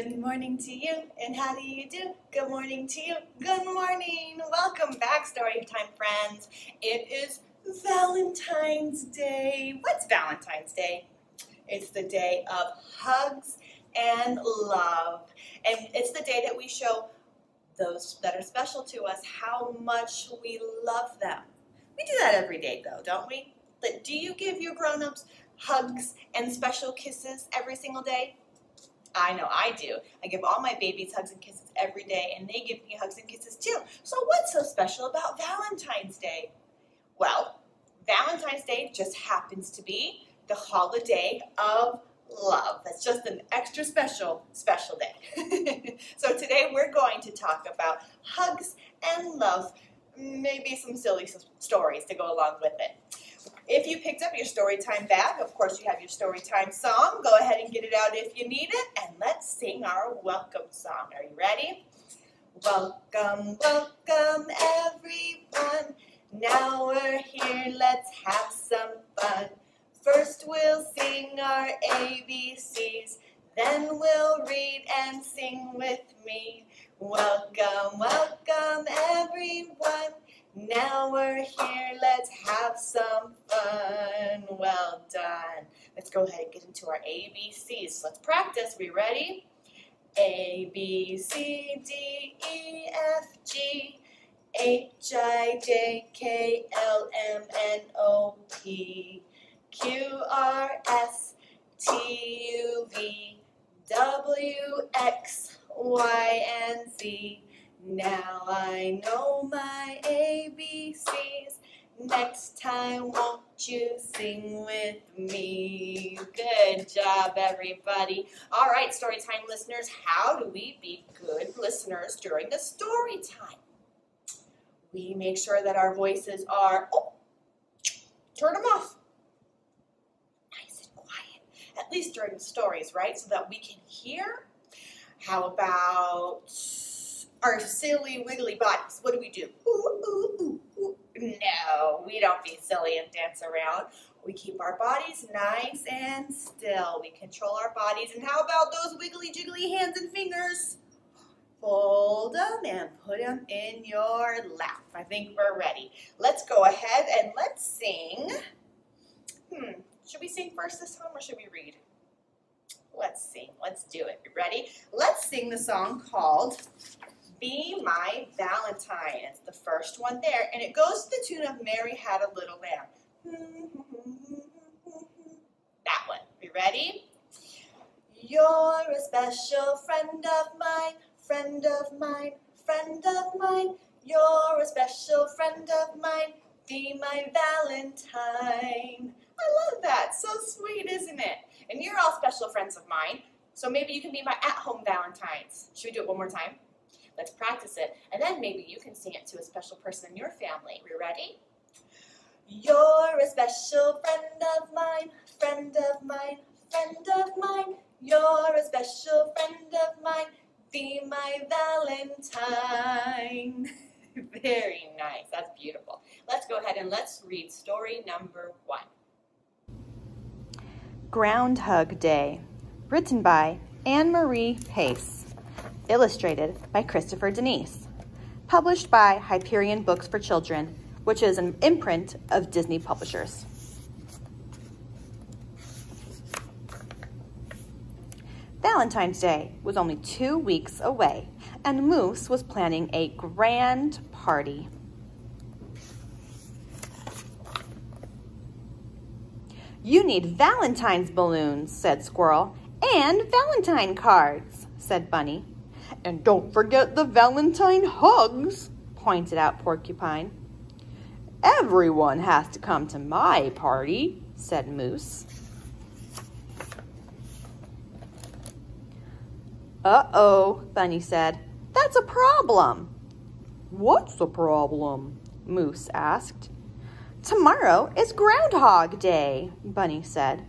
Good morning to you, and how do you do? Good morning to you. Good morning. Welcome back, Storytime friends. It is Valentine's Day. What's Valentine's Day? It's the day of hugs and love. And it's the day that we show those that are special to us how much we love them. We do that every day though, don't we? But do you give your grown-ups hugs and special kisses every single day? I know I do. I give all my babies hugs and kisses every day, and they give me hugs and kisses too. So what's so special about Valentine's Day? Well, Valentine's Day just happens to be the holiday of love. That's just an extra special day. So today we're going to talk about hugs and love, maybe some silly stories to go along with it. If you picked up your Storytime bag, of course you have your Storytime song. Go ahead and get it out if you need it, and let's sing our welcome song. Are you ready? Welcome, welcome everyone. Now we're here, let's have some fun. First we'll sing our ABCs, then we'll read and sing with me. Welcome, welcome everyone. Now we're here, let's have some fun. Well done. Let's go ahead and get into our ABCs. Let's practice. We ready? A, B, C, D, E, F, G, H, I, J, K, L, M, N, O, P, Q, R, S, T, U, V, W, X, Y, and Z. Now I know my ABCs. Next time, won't you sing with me? Good job, everybody. All right, Storytime listeners, how do we be good listeners during the story time? We make sure that our voices are, turn them off. Nice and quiet, at least during the stories, right? So that we can hear. How about our silly wiggly bodies? What do we do? Ooh, ooh, ooh, ooh. No, we don't be silly and dance around. We keep our bodies nice and still. We control our bodies. And how about those wiggly jiggly hands and fingers? Fold them and put them in your lap. I think we're ready. Let's go ahead and let's sing. Should we sing first this time or should we read? Let's sing. Let's do it. You ready? Let's sing the song called Be My Valentine. It's the first one there, and it goes to the tune of Mary Had a Little Lamb. That one. You ready? You're a special friend of mine, friend of mine, friend of mine. You're a special friend of mine. Be my Valentine. I love that. So sweet, isn't it? And you're all special friends of mine, so maybe you can be my at-home Valentines. Should we do it one more time? Let's practice it, and then maybe you can sing it to a special person in your family. We ready? You're a special friend of mine, friend of mine, friend of mine. You're a special friend of mine. Be my Valentine. Very nice. That's beautiful. Let's go ahead and let's read story number 1. Groundhog Day, written by Anne Marie Pace, illustrated by Christopher Denise, published by Hyperion Books for Children, which is an imprint of Disney Publishers. Valentine's Day was only 2 weeks away, and Moose was planning a grand party. You need Valentine's balloons, said Squirrel, and Valentine cards, said Bunny. And don't forget the Valentine hugs, pointed out Porcupine. Everyone has to come to my party, said Moose. Uh-oh, Bunny said. That's a problem. What's the problem? Moose asked. Tomorrow is Groundhog Day, Bunny said.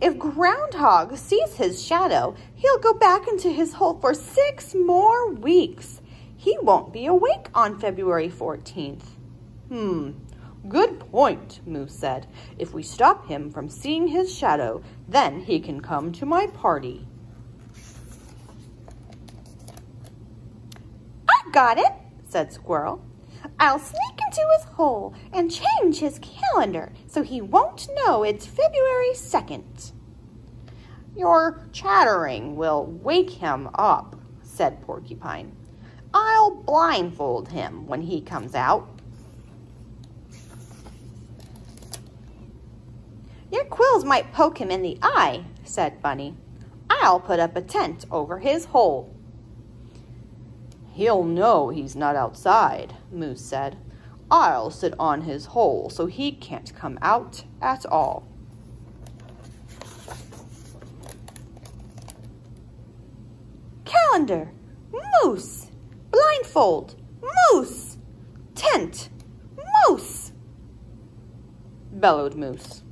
If Groundhog sees his shadow, he'll go back into his hole for 6 more weeks. He won't be awake on February 14th. Good point, Moose said. If we stop him from seeing his shadow, then he can come to my party. got it, said Squirrel. I'll sneak into his hole and change his calendar so he won't know it's February 2nd. Your chattering will wake him up, said Porcupine. I'll blindfold him when he comes out. Your quills might poke him in the eye, said Bunny. I'll put up a tent over his hole. He'll know he's not outside, Moose said. I'll sit on his hole so he can't come out at all. Calendar, moose, blindfold, moose, tent, moose, bellowed Moose.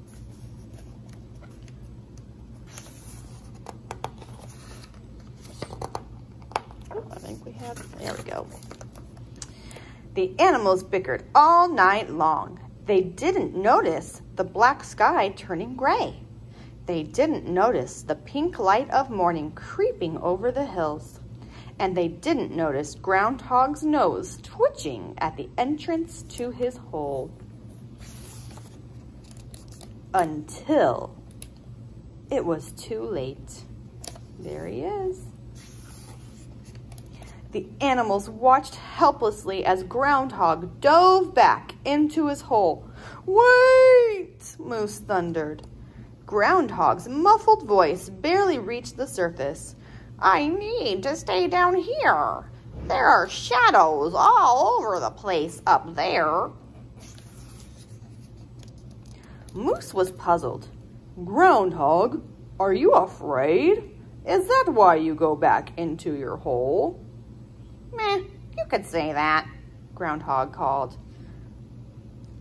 There we go. The animals bickered all night long. They didn't notice the black sky turning gray. They didn't notice the pink light of morning creeping over the hills. And they didn't notice Groundhog's nose twitching at the entrance to his hole. Until it was too late. There he is. The animals watched helplessly as Groundhog dove back into his hole. Wait! Moose thundered. Groundhog's muffled voice barely reached the surface. I need to stay down here. There are shadows all over the place up there. Moose was puzzled. Groundhog, are you afraid? Is that why you go back into your hole? Meh, you could say that, Groundhog called.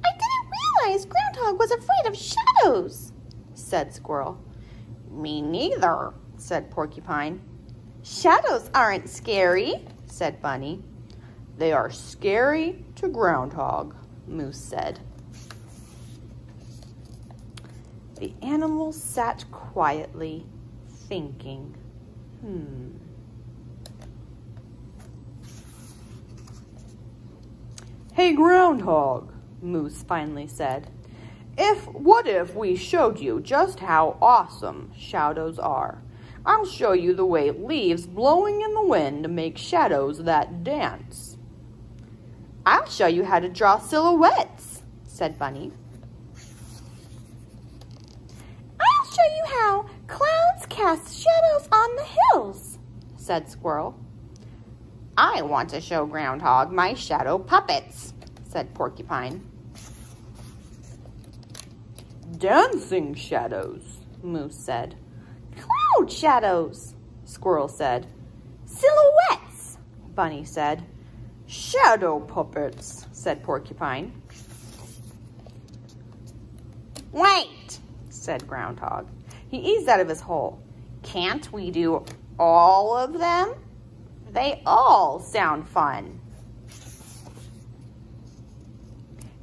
I didn't realize Groundhog was afraid of shadows, said Squirrel. Me neither, said Porcupine. Shadows aren't scary, said Bunny. They are scary to Groundhog, Moose said. The animals sat quietly, thinking. Hey, Groundhog, Moose finally said. What if we showed you just how awesome shadows are? I'll show you the way leaves blowing in the wind make shadows that dance. I'll show you how to draw silhouettes, said Bunny. I'll show you how clouds cast shadows on the hills, said Squirrel. I want to show Groundhog my shadow puppets, said Porcupine. Dancing shadows, Moose said. Cloud shadows, Squirrel said. Silhouettes, Bunny said. Shadow puppets, said Porcupine. Wait, said Groundhog. He eased out of his hole. Can't we do all of them? They all sound fun.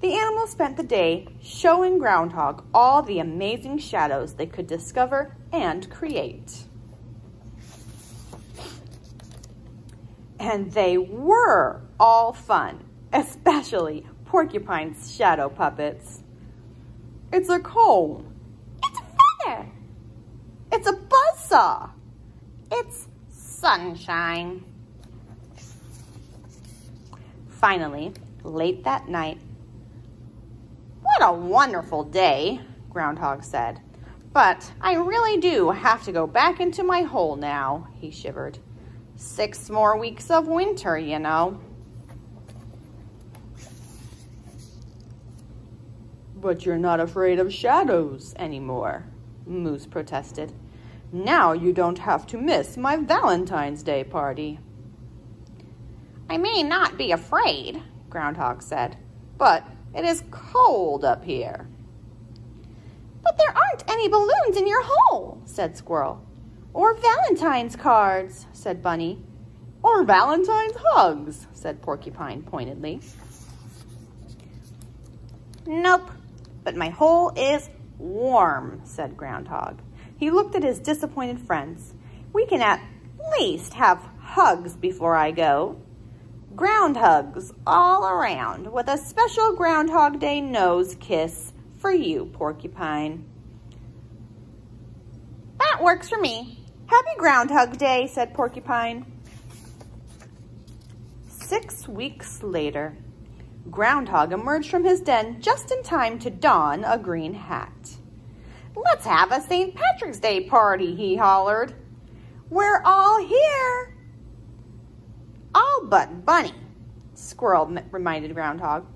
The animals spent the day showing Groundhog all the amazing shadows they could discover and create. And they were all fun, especially Porcupine's shadow puppets. It's a comb. It's a feather. It's a buzzsaw. It's sunshine. Finally, late that night, what a wonderful day, Groundhog said. But I really do have to go back into my hole now, he shivered. 6 more weeks of winter, you know. But you're not afraid of shadows anymore, Moose protested. Now you don't have to miss my Valentine's Day party. I may not be afraid, Groundhog said, but it is cold up here. But there aren't any balloons in your hole, said Squirrel. Or Valentine's cards, said Bunny. Or Valentine's hugs, said Porcupine pointedly. Nope, but my hole is warm, said Groundhog. He looked at his disappointed friends. We can at least have hugs before I go. Ground hugs all around with a special Groundhog Day nose kiss for you, Porcupine. That works for me. Happy Groundhog Day, said Porcupine. 6 weeks later, Groundhog emerged from his den just in time to don a green hat. Let's have a St. Patrick's Day party, he hollered. We're all here. All but Bunny, Squirrel reminded Groundhog.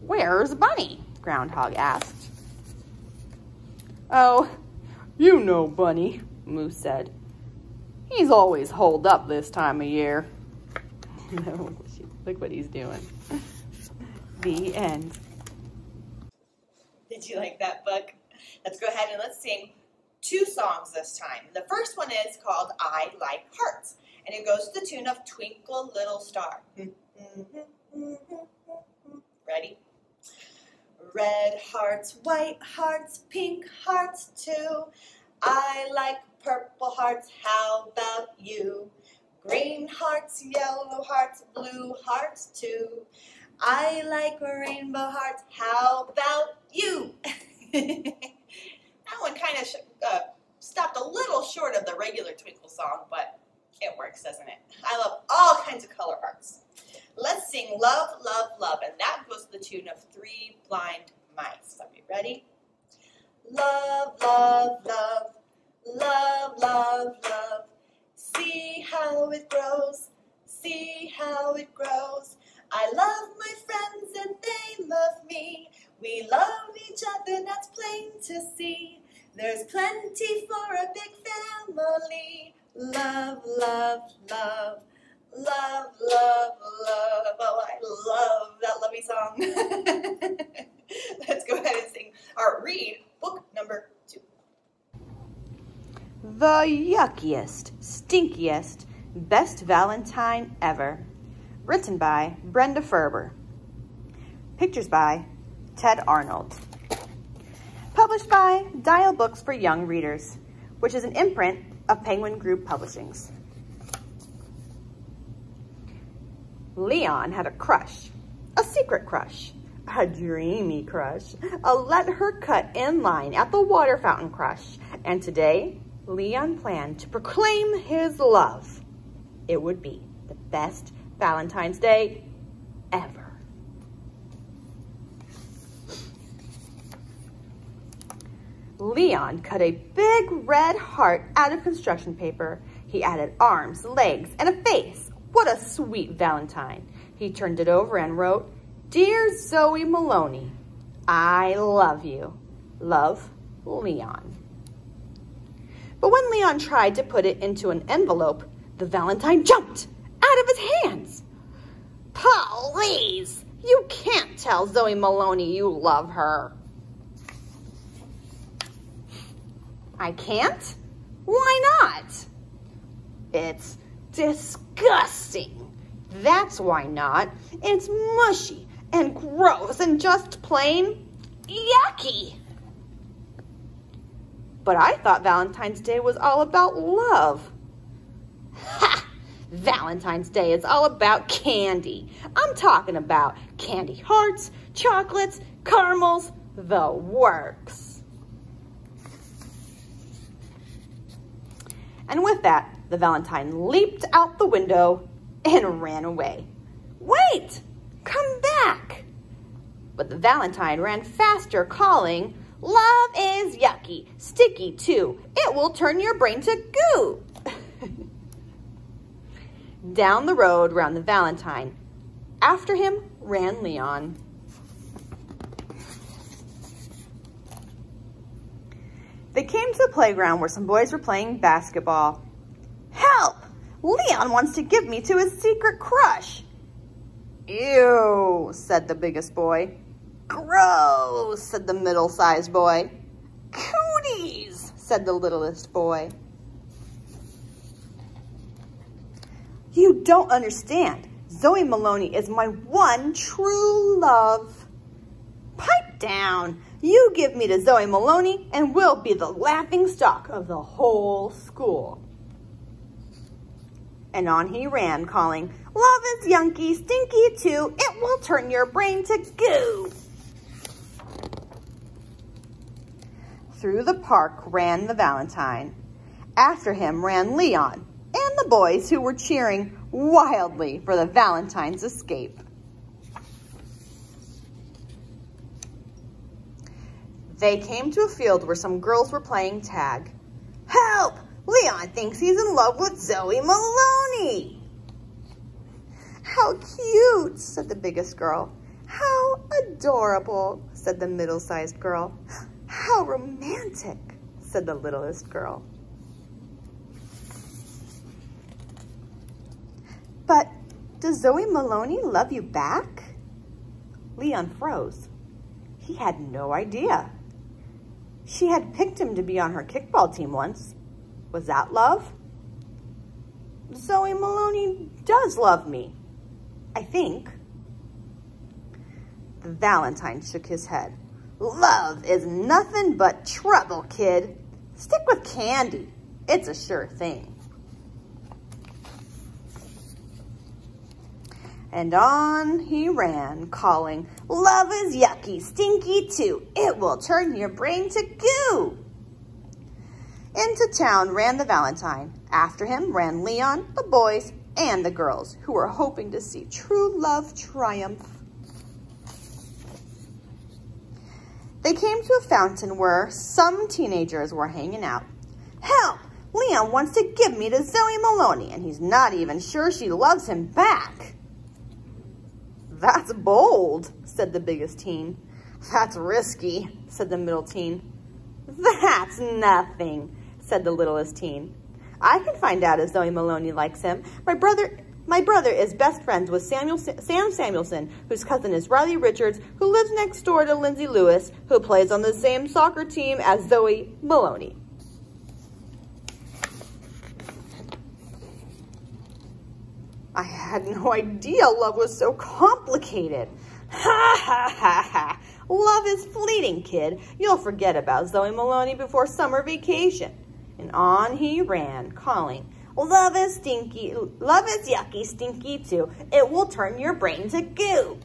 Where's Bunny? Groundhog asked. Oh, you know Bunny, Moose said. He's always holed up this time of year. Look what he's doing. The end. Did you like that book? Let's go ahead and let's sing 2 songs this time. The first one is called I Like Hearts, and it goes to the tune of Twinkle Little Star. Ready? Red hearts, white hearts, pink hearts too. I like purple hearts, how about you? Green hearts, yellow hearts, blue hearts too. I like rainbow hearts, how about you? That one kind of stopped a little short of the regular Twinkle song, but it works, doesn't it? I love all kinds of color hearts. Let's sing Love, Love, Love, and that goes to the tune of Three Blind Mice. Are you ready? Love, love, love, love, love, love. See how it grows, see how it grows. I love my friends and they love me. We love each other, that's plain to see. There's plenty for a big family. Love, love, love, love, love, love. Oh, I love that lovey song. Let's go ahead and sing or read book number 2. The yuckiest, stinkiest, best Valentine ever. Written by Brenda Ferber. Pictures by Ted Arnold. Published by Dial Books for Young Readers, which is an imprint of Penguin Group Publishings. Leon had a crush, a secret crush, a dreamy crush, a let-her-cut-in-line at the water fountain crush. And today, Leon planned to proclaim his love. It would be the best Valentine's Day ever. Leon cut a big red heart out of construction paper. He added arms, legs, and a face. What a sweet Valentine. He turned it over and wrote, Dear Zoe Maloney, I love you. Love, Leon. But when Leon tried to put it into an envelope, the Valentine jumped out of his hands. Please, you can't tell Zoe Maloney you love her. I can't? Why not? It's disgusting. That's why not. It's mushy and gross and just plain yucky. But I thought Valentine's Day was all about love. Ha! Valentine's Day is all about candy. I'm talking about candy hearts, chocolates, caramels, the works. And with that, the Valentine leaped out the window and ran away. Wait! Come back! But the Valentine ran faster, calling, Love is yucky, sticky too. It will turn your brain to goo. Down the road ran the Valentine. After him ran Leon. They came to the playground where some boys were playing basketball. Help! Leon wants to give me to his secret crush. Ew, said the biggest boy. Gross, said the middle-sized boy. Cooties, said the littlest boy. You don't understand. Zoe Maloney is my one true love. Pipe down. You give me to Zoe Maloney and we'll be the laughing stock of the whole school. And on he ran, calling, "Love is yunky, stinky too. It will turn your brain to goo." Through the park ran the Valentine. After him ran Leon and the boys who were cheering wildly for the Valentine's escape. They came to a field where some girls were playing tag. "Help! Leon thinks he's in love with Zoe Maloney." "How cute," said the biggest girl. "How adorable," said the middle-sized girl. "How romantic," said the littlest girl. "But does Zoe Maloney love you back?" Leon froze. He had no idea. She had picked him to be on her kickball team once. Was that love? "Zoe Maloney does love me, I think." The Valentine shook his head. "Love is nothing but trouble, kid. Stick with candy. It's a sure thing." And on he ran, calling, "Love is yucky, stinky too. It will turn your brain to goo." Into town ran the Valentine. After him ran Leon, the boys, and the girls, who were hoping to see true love triumph. They came to a fountain where some teenagers were hanging out. "Help! Leon wants to give me to Zoe Maloney, and he's not even sure she loves him back." "That's bold," said the biggest teen. "That's risky," said the middle teen. "That's nothing," said the littlest teen. "I can find out if Zoe Maloney likes him. My brother is best friends with Sam Samuelson, whose cousin is Riley Richards, who lives next door to Lindsay Lewis, who plays on the same soccer team as Zoe Maloney." "I had no idea love was so complicated." "Ha ha ha ha. Love is fleeting, kid. You'll forget about Zoe Maloney before summer vacation." And on he ran, calling, "Love is yucky, stinky too. It will turn your brain to goo."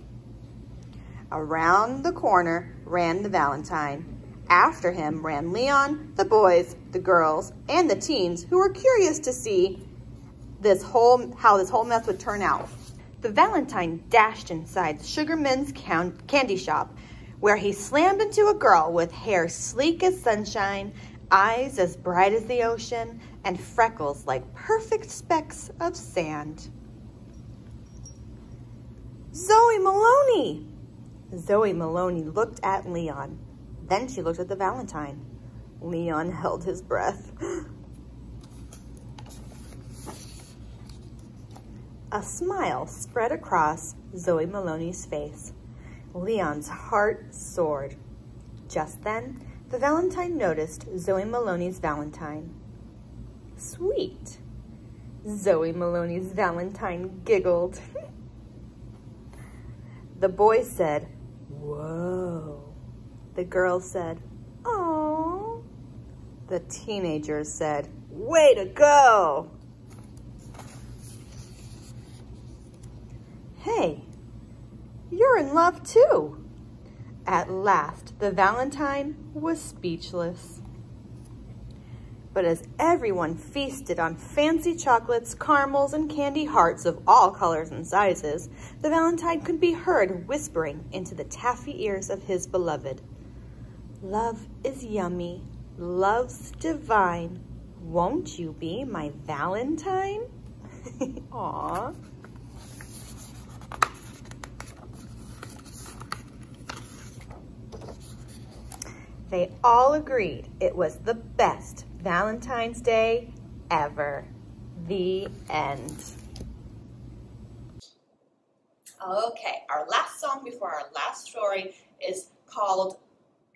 Around the corner ran the Valentine. After him ran Leon, the boys, the girls, and the teens who were curious to see how this whole mess would turn out. The Valentine dashed inside Sugarman's candy shop, where he slammed into a girl with hair sleek as sunshine, eyes as bright as the ocean, and freckles like perfect specks of sand. "Zoe Maloney!" Zoe Maloney looked at Leon. Then she looked at the Valentine. Leon held his breath. A smile spread across Zoe Maloney's face. Leon's heart soared. Just then, the Valentine noticed Zoe Maloney's Valentine. "Sweet." Zoe Maloney's Valentine giggled. The boys said, "Whoa." The girls said, "Aww." The teenagers said, "Way to go." "Hey, you're in love too." At last, the Valentine was speechless. But as everyone feasted on fancy chocolates, caramels, and candy hearts of all colors and sizes, the Valentine could be heard whispering into the taffy ears of his beloved. "Love is yummy, love's divine. Won't you be my Valentine?" Aww. They all agreed it was the best Valentine's Day ever. The end. Okay, our last song before our last story is called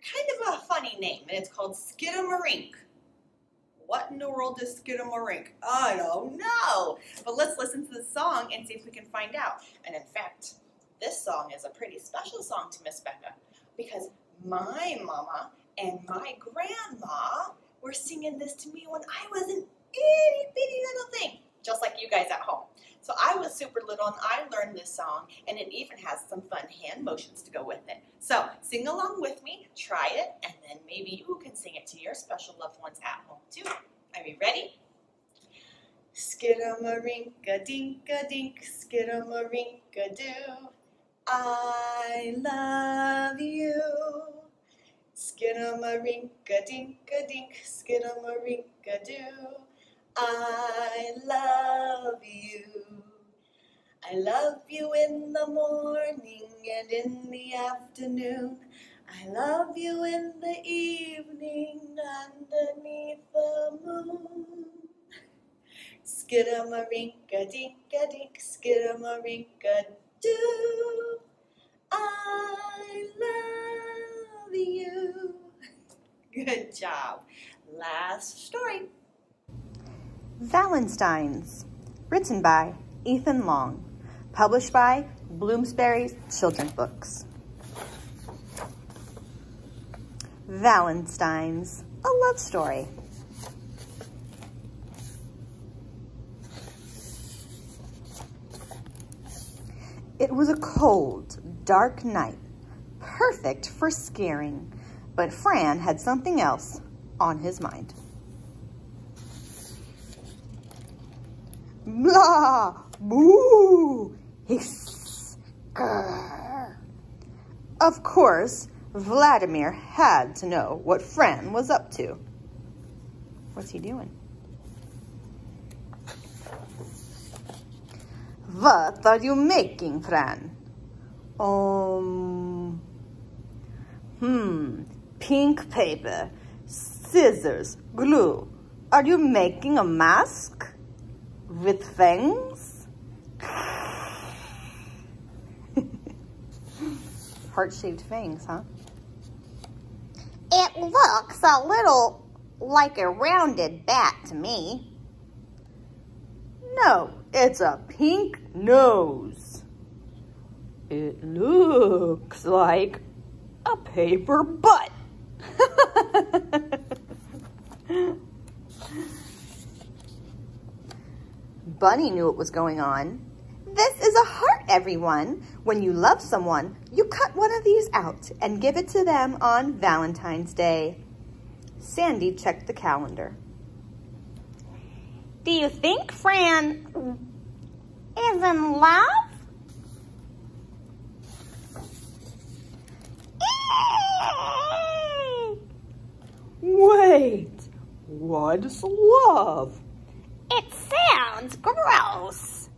kind of a funny name, and it's called Skidamarink. What in the world is Skidamarink? I don't know. But let's listen to the song and see if we can find out. And in fact, this song is a pretty special song to Miss Becca because my mama and my grandma were singing this to me when I was an itty bitty little thing. just like you guys at home. So I was super little and I learned this song, and it even has some fun hand motions to go with it. So sing along with me, try it, and then maybe you can sing it to your special loved ones at home too. Are you ready? Skidamarinka-dinka-dink, skidamarinka-doo. I love you. Skidamarinka-dinka-dink, skidamarinka-doo. I love you. I love you in the morning and in the afternoon. I love you in the evening underneath the moon. Skidamarinka-dinka-dink, skidamarinka-doo. I love you. Good job. Last story. Valentine's, written by Ethan Long, published by Bloomsbury Children's Books. Valentine's, a love story. It was a cold, dark night, perfect for scaring, but Fran had something else on his mind. Blah, boo, hiss, grrr. Of course, Vladimir had to know what Fran was up to. What's he doing? What are you making, Fran? Pink paper, scissors, glue. Are you making a mask? With fangs? Heart-shaped fangs, huh? It looks a little like a rounded bat to me. No, it's a pink nose. It looks like a paper butt. Bunny knew what was going on. This is a heart, everyone. When you love someone, you cut one of these out and give it to them on Valentine's Day. Sandy checked the calendar. Do you think Fran is in love? Wait, what's love? It sounds gross.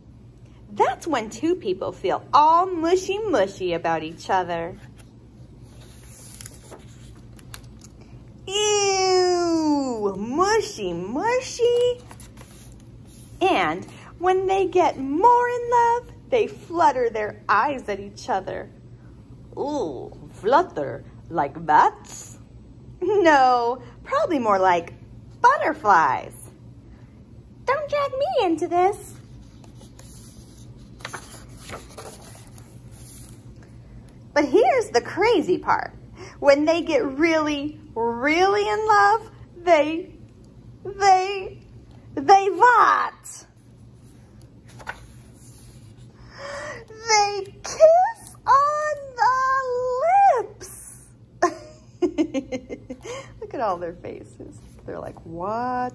That's when two people feel all mushy-mushy about each other. Ew, mushy-mushy. And when they get more in love, they flutter their eyes at each other. Ooh, flutter like bats? No, probably more like butterflies. Don't drag me into this. But here's the crazy part. When they get really, really in love, they what? They kiss on the lips. Look at all their faces. They're like, what?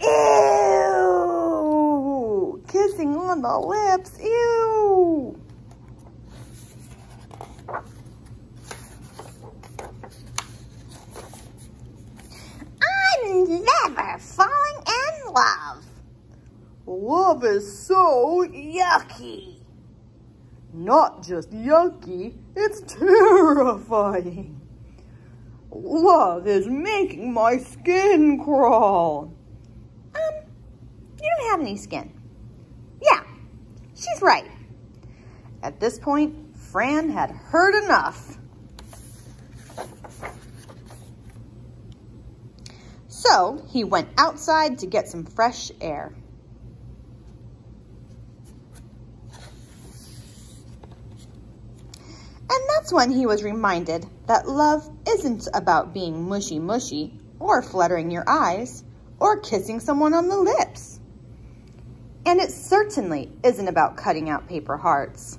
Ew! Kissing on the lips, ew! I'm never falling in love. Love is so yucky. Not just yucky, it's terrifying. Love is making my skin crawl. You don't have any skin. Yeah, she's right. At this point, Fran had heard enough. So he went outside to get some fresh air. And that's when he was reminded that love isn't about being mushy-mushy or fluttering your eyes or kissing someone on the lips. And it certainly isn't about cutting out paper hearts.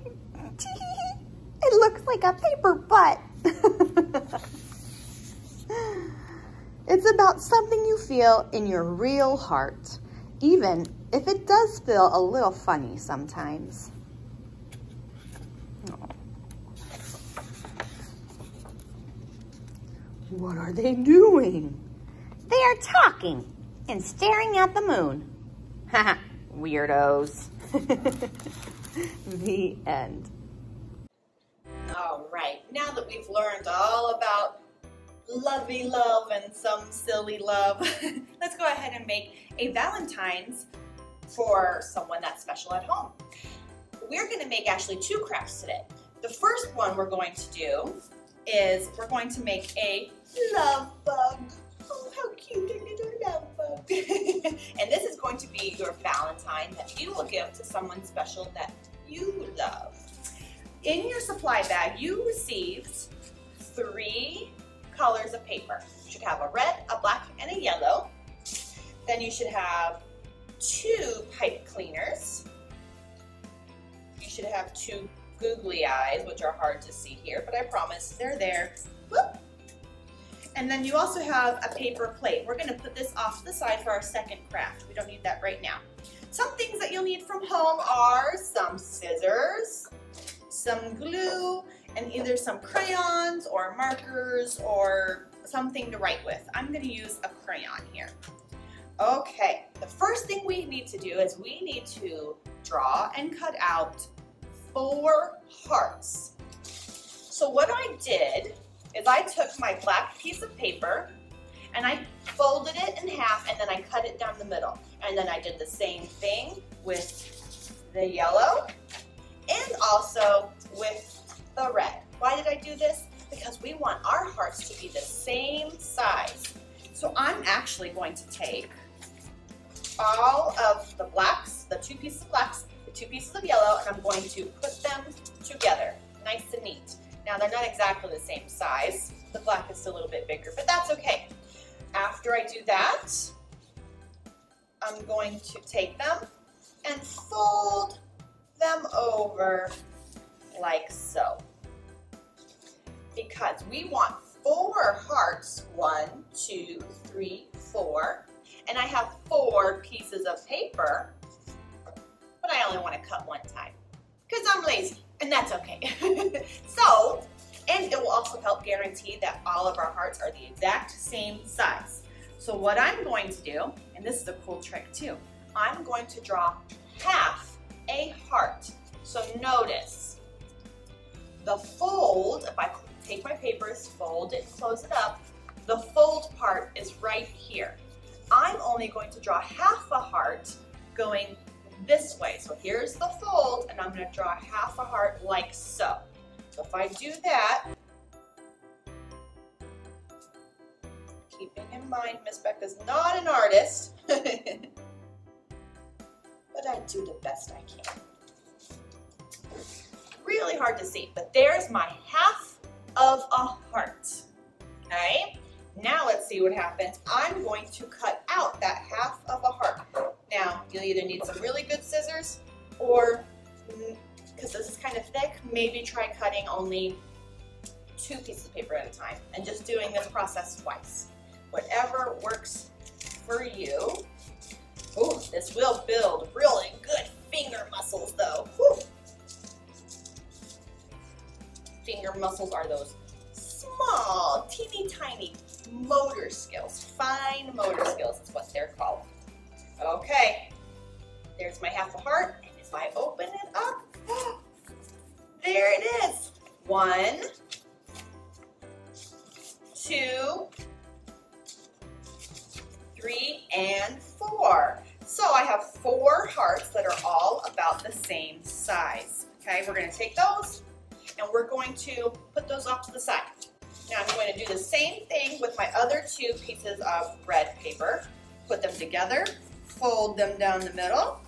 It looks like a paper butt. It's about something you feel in your real heart, even if it does feel a little funny sometimes. Oh. What are they doing? They are talking and staring at the moon. Haha, weirdos. The end. All right, now that we've learned all about lovey love and some silly love, let's go ahead and make a Valentine's for someone that's special at home. We're going to make actually 2 crafts today. The first one we're going to do is we're going to make a love bug. Oh, how cute a little love bug. And this is going to be your Valentine that you will give to someone special that you love. In your supply bag, you received 3 colors of paper. You should have a red, a black, and a yellow. Then you should have 2 pipe cleaners. You should have 2 googly eyes, which are hard to see here, but I promise they're there. Whoop. And then you also have a paper plate. We're gonna put this off to the side for our second craft. We don't need that right now. Some things that you'll need from home are some scissors, some glue, and either some crayons or markers or something to write with. I'm gonna use a crayon here. Okay, the first thing we need to do is we need to draw and cut out 4 hearts. So what I did is I took my black piece of paper and I folded it in half and then I cut it down the middle. And then I did the same thing with the yellow and also with the red. Why did I do this? Because we want our hearts to be the same size. So I'm actually going to take all of the blacks, the 2 pieces of blacks, the 2 pieces of yellow, and I'm going to put them together, nice and neat. Now they're not exactly the same size. The black is still a little bit bigger, but that's okay. After I do that, I'm going to take them and fold them over like so. Because we want 4 hearts, 1, 2, 3, 4, and I have 4 pieces of paper, but I only want to cut 1 time because I'm lazy, and that's okay. So, and it will also help guarantee that all of our hearts are the exact same size. So what I'm going to do, and this is a cool trick too, I'm going to draw half a heart. So notice the fold, if I take my papers, fold it, close it up, the fold part is right here. I'm only going to draw half a heart going this way. So here's the fold, and I'm going to draw half a heart like so. So if I do that, keeping in mind Miss Becca's not an artist, but I do the best I can. Really hard to see, but there's my half of a heart. Okay, now let's see what happens. I'm going to cut out that half of a heart. Now, you'll either need some really good scissors or, because this is kind of thick, maybe try cutting only 2 pieces of paper at a time and just doing this process twice. Whatever works for you. Ooh, this will build really good finger muscles though. Whew. Finger muscles are those small, teeny tiny motor skills. Fine motor skills is what they're called. Okay, there's my half a heart, and if I open it up, there it is. 1, 2, 3, and 4. So I have 4 hearts that are all about the same size. Okay, we're going to take those and we're going to put those off to the side. Now I'm going to do the same thing with my other 2 pieces of red paper. Put them together, fold them down the middle,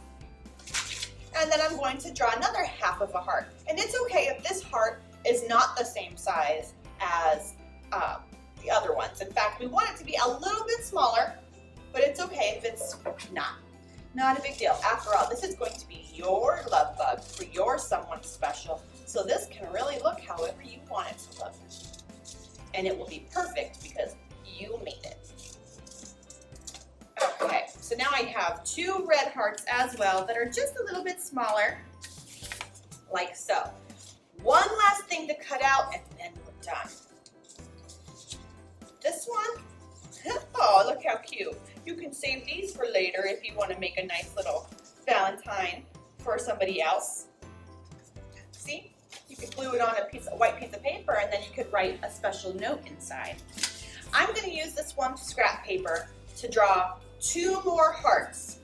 and then I'm going to draw another half of a heart. And it's okay if this heart is not the same size as the other ones. In fact, we want it to be a little bit smaller, but it's okay if it's not. Not a big deal. After all, this is going to be your love bug for your someone special. So this can really look however you want it to look. And it will be perfect because you made it. Okay, so now I have 2 red hearts as well that are just a little bit smaller, like so. One last thing to cut out and then we're done. This one, oh, look how cute. You can save these for later if you want to make a nice little Valentine for somebody else. See? You could glue it on a white piece of paper and then you could write a special note inside. I'm going to use this one scrap paper to draw 2 more hearts.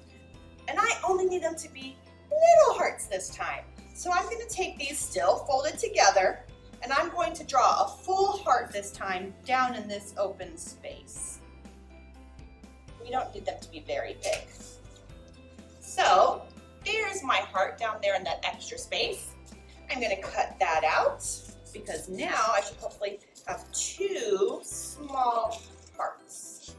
And I only need them to be little hearts this time. So I'm going to take these still folded together and I'm going to draw a full heart this time down in this open space. We don't need them to be very big. So there's my heart down there in that extra space. I'm going to cut that out because now I should hopefully have 2 small hearts.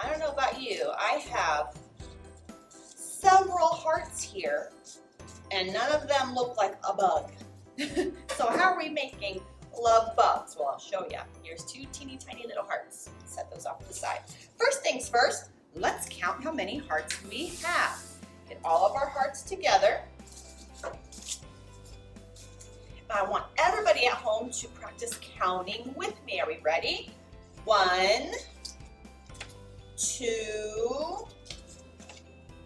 I don't know about you, I have several hearts here and none of them look like a bug. So how are we making love bugs? Well, I'll show you. Here's 2 teeny tiny little hearts. Set those off to the side. First things first, let's count how many hearts we have. Get all of our hearts together. I want everybody at home to practice counting with me. Are we ready? 1, 2,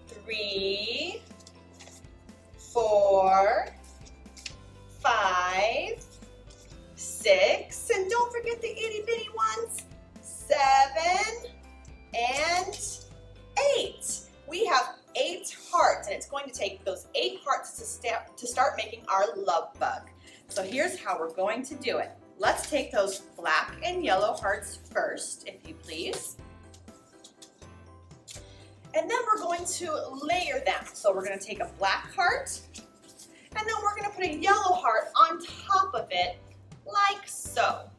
3, 4, 5, 6, and don't forget the itty bitty ones, 7, and 8. We have 8 hearts, and it's going to take those 8 hearts to start making our love bug. So here's how we're going to do it. Let's take those black and yellow hearts first, if you please. And then we're going to layer them. So we're going to take a black heart, and then we're going to put a yellow heart on top of it, like so.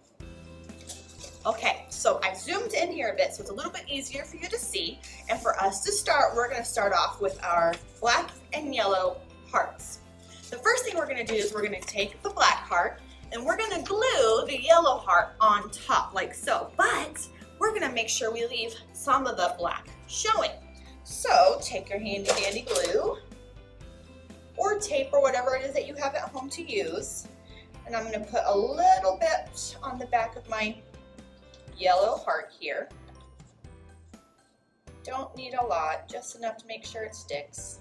Okay, so I zoomed in here a bit so it's a little bit easier for you to see. And for us to start, we're going to start off with our black and yellow hearts. The first thing we're going to do is we're going to take the black heart and we're going to glue the yellow heart on top, like so. But we're going to make sure we leave some of the black showing. So take your handy dandy glue or tape or whatever it is that you have at home to use. And I'm going to put a little bit on the back of my yellow heart here. Don't need a lot, just enough to make sure it sticks.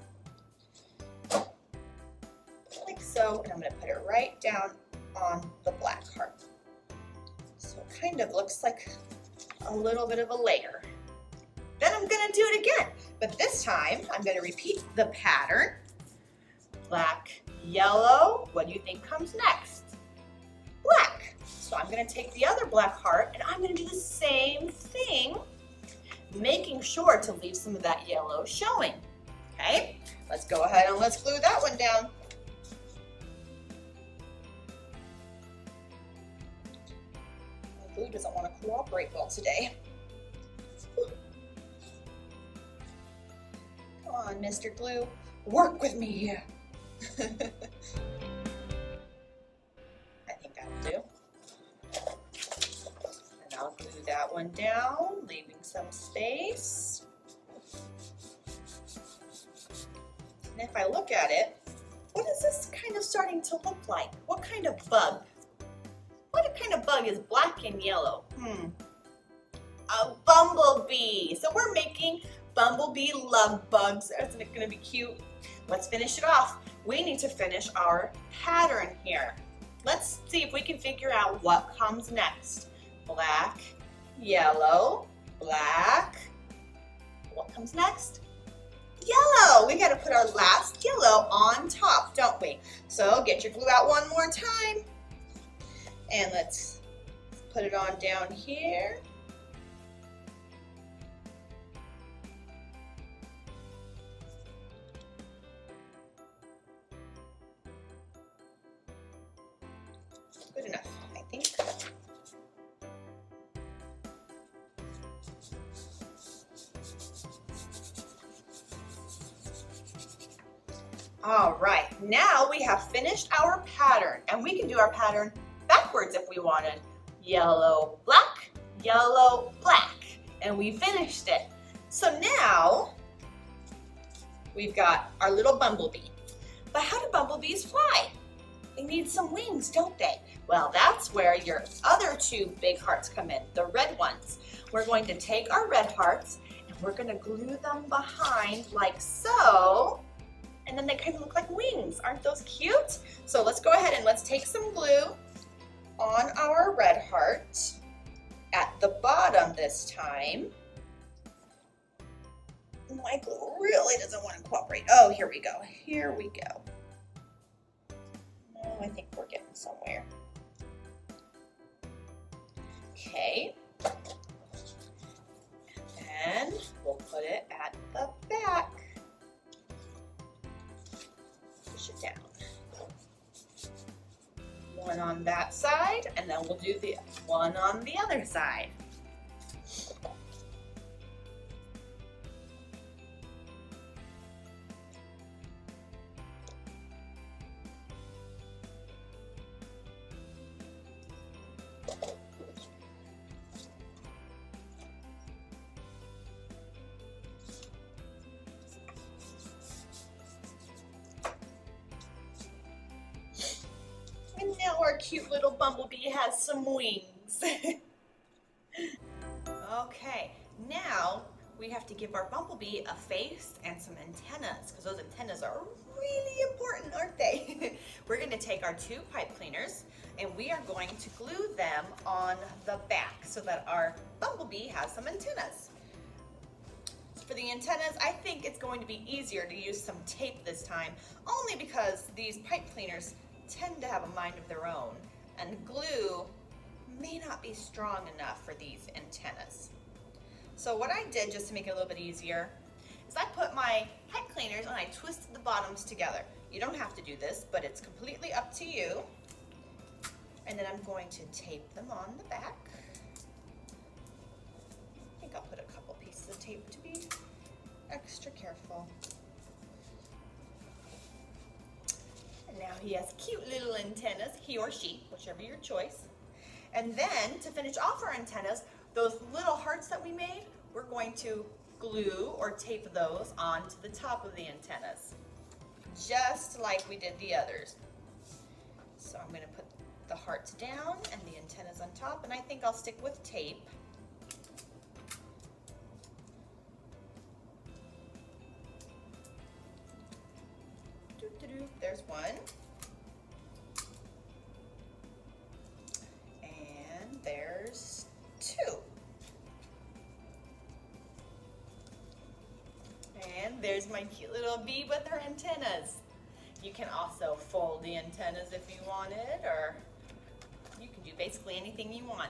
Like so, and I'm going to put it right down on the black heart. So it kind of looks like a little bit of a layer. Then I'm going to do it again, but this time I'm going to repeat the pattern. Black, yellow, what do you think comes next? Black. So I'm going to take the other black heart and I'm going to do the same thing, making sure to leave some of that yellow showing. Okay, let's go ahead and let's glue that one down. My glue doesn't want to cooperate well today. Come on, Mr. Glue, work with me here. I think that'll do. And I'll glue that one down, leaving some space. And if I look at it, what is this kind of starting to look like? What kind of bug? What kind of bug is black and yellow? A bumblebee. So we're making bumblebee love bugs. Isn't it going to be cute? Let's finish it off. We need to finish our pattern here. Let's see if we can figure out what comes next. Black, yellow, black. What comes next? Yellow. We got to put our last yellow on top, don't we? So get your glue out one more time. And let's put it on down here. Good enough, I think. All right, now we have finished our pattern, and we can do our pattern backwards if we wanted. Yellow, black, yellow, black, and we finished it. So now we've got our little bumblebee. But how do bumblebees fly? They need some wings, don't they? Well, that's where your other two big hearts come in, the red ones. We're going to take our red hearts and we're going to glue them behind like so. And then they kind of look like wings. Aren't those cute? So let's go ahead and let's take some glue on our red heart at the bottom this time. My glue really doesn't want to cooperate. Oh, here we go. Here we go. Oh, I think we're getting somewhere. Okay. And we'll put it at the back. Push it down. One on that side, and then we'll do the one on the other side. And now our cute little bumblebee has some wings. Okay, now we have to give our bumblebee a face and some antennas, because those antennas are really important, aren't they? We're going to take our two pipe cleaners and we are going to glue them on the back so that our bumblebee has some antennas. For the antennas, I think it's going to be easier to use some tape this time, only because these pipe cleaners tend to have a mind of their own, and glue may not be strong enough for these antennas. So what I did, just to make it a little bit easier, is I put my pipe cleaners and I twisted the bottoms together. You don't have to do this, but it's completely up to you. And then I'm going to tape them on the back. I think I'll put a couple pieces of tape to be extra careful. And now he has cute little antennas, he or she, whichever your choice. And then to finish off our antennas, those little hearts that we made, we're going to glue or tape those onto the top of the antennas, just like we did the others. So I'm going to put the hearts down and the antennas on top, and I think I'll stick with tape. There's one. And there's two. And there's my cute little bee with her antennas. You can also fold the antennas if you wanted, or you can do basically anything you want.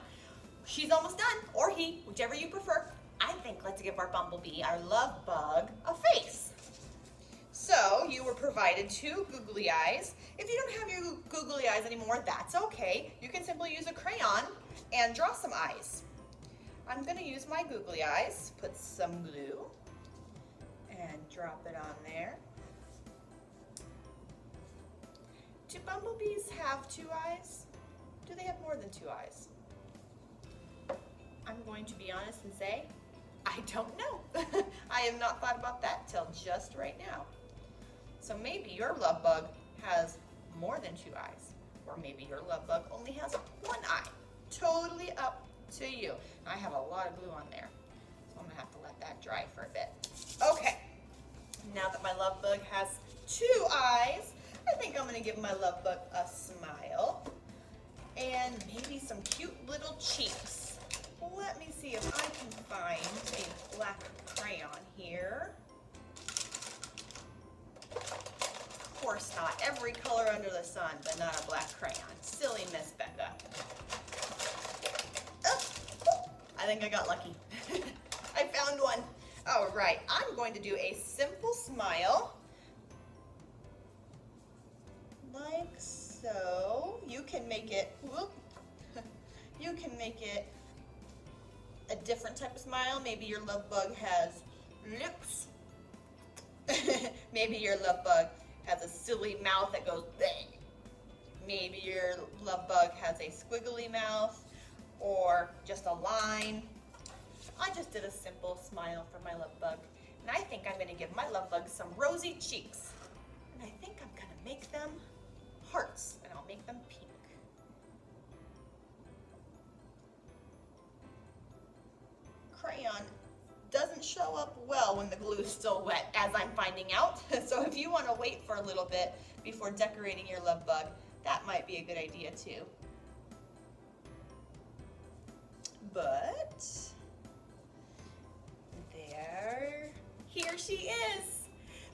She's almost done, or he, whichever you prefer. I think let's give our bumblebee, our love bug, a face. So you were provided two googly eyes. If you don't have your googly eyes anymore, that's okay. You can simply use a crayon and draw some eyes. I'm going to use my googly eyes, put some glue, and drop it on there. Do bumblebees have two eyes? Do they have more than two eyes? I'm going to be honest and say, I don't know. I have not thought about that till just right now. So maybe your love bug has more than two eyes, or maybe your love bug only has one eye. Totally up to you. I have a lot of glue on there, so I'm gonna have to let that dry for a bit. Okay, now that my love bug has two eyes, I think I'm gonna give my love bug a smile and maybe some cute little cheeks. Let me see if I can find a black crayon here. Of course not. Every color under the sun, but not a black crayon. Silly Miss Becca. Oh, I think I got lucky. I found one. All right, I'm going to do a simple smile. Like so. So you can make it, you can make it a different type of smile. Maybe your love bug has lips. Maybe your love bug has a silly mouth that goes bleh. Maybe your love bug has a squiggly mouth or just a line. I just did a simple smile for my love bug. And I think I'm gonna give my love bug some rosy cheeks. And I think I'm gonna make them hearts, and I'll make them pink. Crayon doesn't show up well when the glue is still wet, as I'm finding out. So if you want to wait for a little bit before decorating your love bug, that might be a good idea too. But here she is.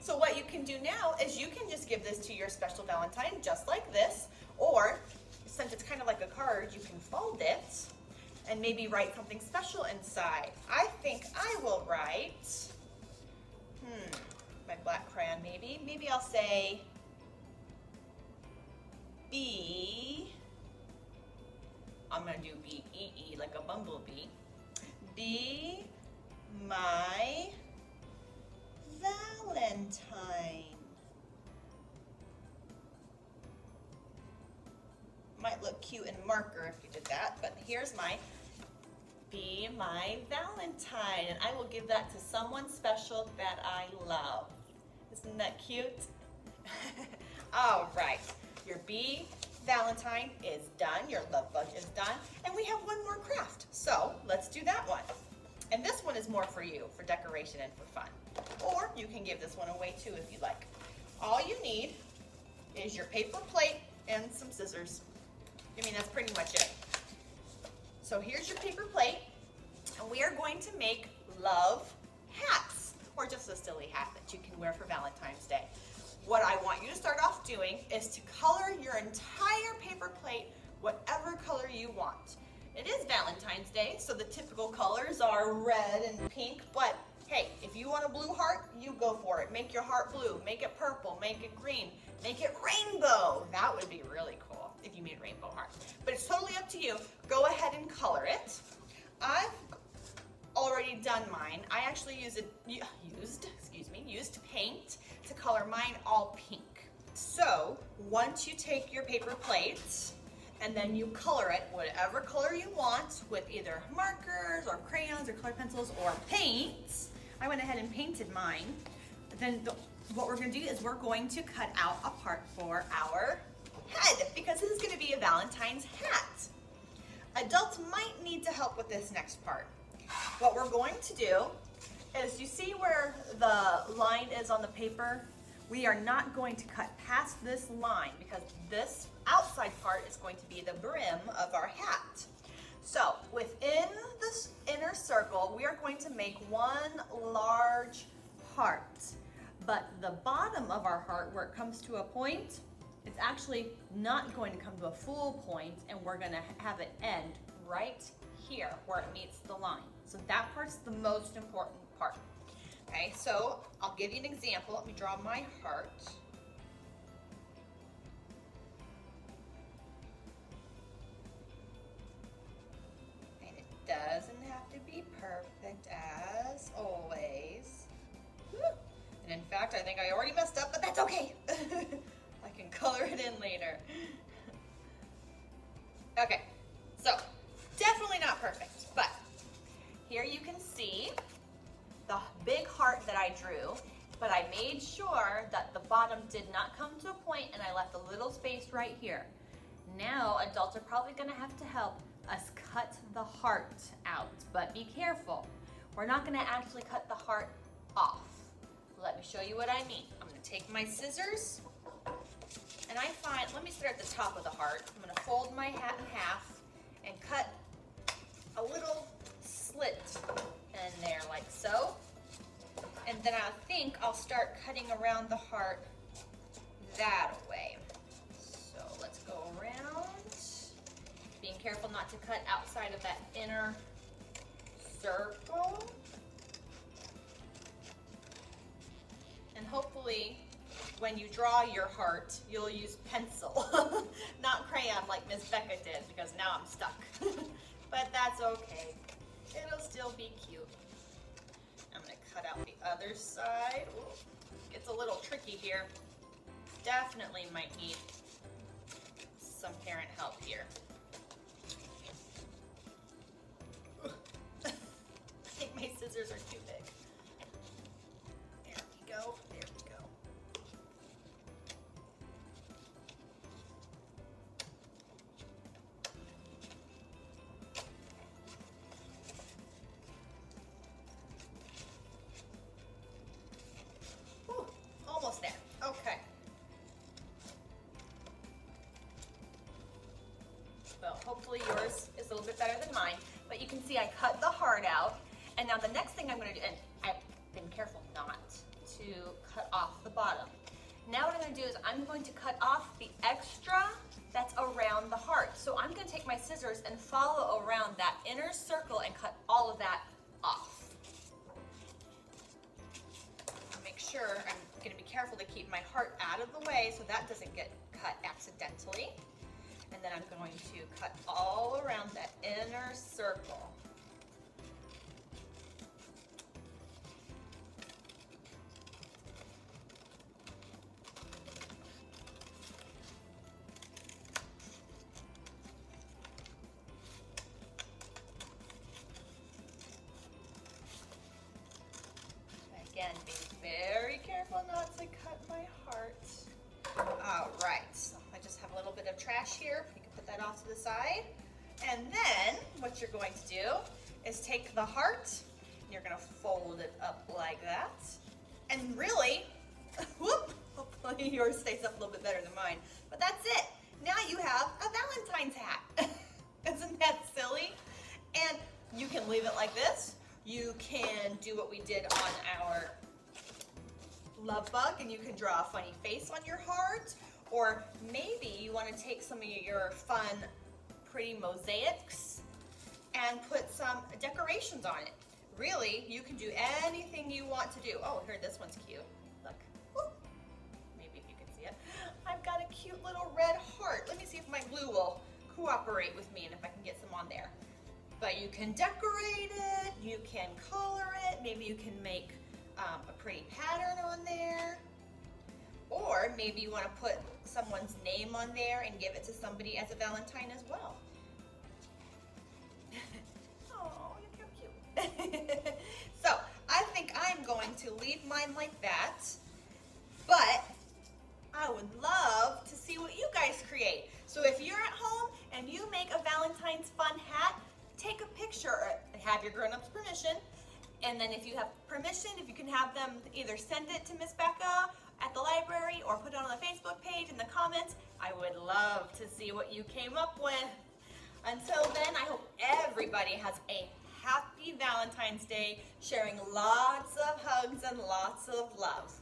So what you can do now is you can just give this to your special Valentine just like this, or since it's kind of like a card, you can fold it and maybe write something special inside. I think I will write, my black crayon maybe. Maybe I'll say, I'm gonna do B-E-E like a bumblebee. Be my Valentine. Might look cute in marker if you did that, but here's my Be My Valentine, and I will give that to someone special that I love. Isn't that cute? All right, your Be Valentine is done, your love bug is done, and we have one more craft. So let's do that one. And this one is more for you, for decoration and for fun. Or you can give this one away too if you like. All you need is your paper plate and some scissors. I mean, that's pretty much it. So here's your paper plate, and we are going to make love hats, or just a silly hat that you can wear for Valentine's Day. What I want you to start off doing is to color your entire paper plate whatever color you want. It is Valentine's Day, so the typical colors are red and pink, but hey, if you want a blue heart, you go for it. Make your heart blue, make it purple, make it green, make it rainbow. That would be really cool if you made a rainbow heart. But it's totally up to you. Go ahead and color it. I've already done mine. I actually used paint to color mine all pink. So once you take your paper plate and then you color it whatever color you want with either markers or crayons or colored pencils or paints. I went ahead and painted mine. Then what we're going to do is we're going to cut out a part for our head, because this is going to be a Valentine's hat. Adults might need to help with this next part. What we're going to do is, you see where the line is on the paper? We are not going to cut past this line, because this outside part is going to be the brim of our hat. So within this inner circle, we are going to make one large heart. But the bottom of our heart, where it comes to a point, it's actually not going to come to a full point, and we're going to have it end right here where it meets the line. So that part's the most important part. Okay, so I'll give you an example. Let me draw my heart. And it doesn't have to be perfect as always. And in fact, I think I already messed up, but that's okay. I can color it in later. Okay, so definitely not perfect, but here you can see the big heart that I drew, but I made sure that the bottom did not come to a point, and I left a little space right here. Now adults are probably going to have to help us cut the heart out, but be careful. We're not going to actually cut the heart off. Let me show you what I mean. I'm going to take my scissors, and let me start at the top of the heart. I'm going to fold my hat in half and cut a little slit in there like so. And then I think I'll start cutting around the heart that way. So let's go around, being careful not to cut outside of that inner circle. And hopefully when you draw your heart, you'll use pencil, not crayon like Miss Becca did, because now I'm stuck. But that's okay. It'll still be cute. I'm gonna cut out the other side. Ooh, it's a little tricky here. Definitely might need some parent help here. I think my scissors are too big. There we go, there we go. Whew, almost there, okay. Well, hopefully yours is a little bit better than mine, but you can see I cut the heart out. And now the next thing I'm gonna do, and I've been careful not to cut off the bottom. Now what I'm gonna do is I'm going to cut off the extra that's around the heart. So I'm gonna take my scissors and follow around that inner circle and cut all of that off. I'll make sure I'm gonna be careful to keep my heart out of the way so that doesn't get cut accidentally. And then I'm going to cut all around that inner circle. Again, be very careful not to cut my heart. All right, so I just have a little bit of trash here. You can put that off to the side. And then what you're going to do is take the heart, and you're gonna fold it up like that. And really, whoop, hopefully yours stays up a little bit better than mine. But that's it. Now you have a Valentine's hat. Isn't that silly? And you can leave it like this. You can do what we did on our love bug, and you can draw a funny face on your heart, or maybe you want to take some of your fun, pretty mosaics and put some decorations on it. Really, you can do anything you want to do. Oh, here, this one's cute. Look. Woo. Maybe if you can see it. I've got a cute little red heart. Let me see if my glue will cooperate with me and if I can get some on there. But you can decorate it, you can color it, maybe you can make a pretty pattern on there. Or maybe you want to put someone's name on there and give it to somebody as a Valentine as well. Oh, you're cute. So I think I'm going to leave mine like that, but I would love to see what you guys create. So if you're at home and you make a Valentine's fun hat, take a picture, or have your grown-ups permission, and then if you have permission, if you can have them either send it to Miss Becca at the library or put it on the Facebook page in the comments. I would love to see what you came up with. Until then, I hope everybody has a happy Valentine's Day, sharing lots of hugs and lots of love.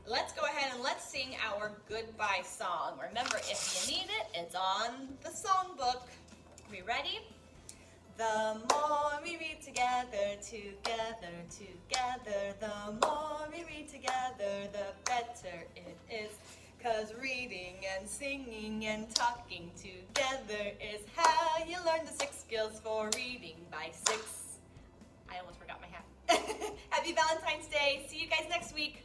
Let's go ahead and let's sing our goodbye song. Remember, if you need it, it's on the songbook. Are we ready? The more we read together, together, together, the more we read together, the better it is. 'Cause reading and singing and talking together is how you learn the 6 skills for reading by 6. I almost forgot my hat. Happy Valentine's Day. See you guys next week.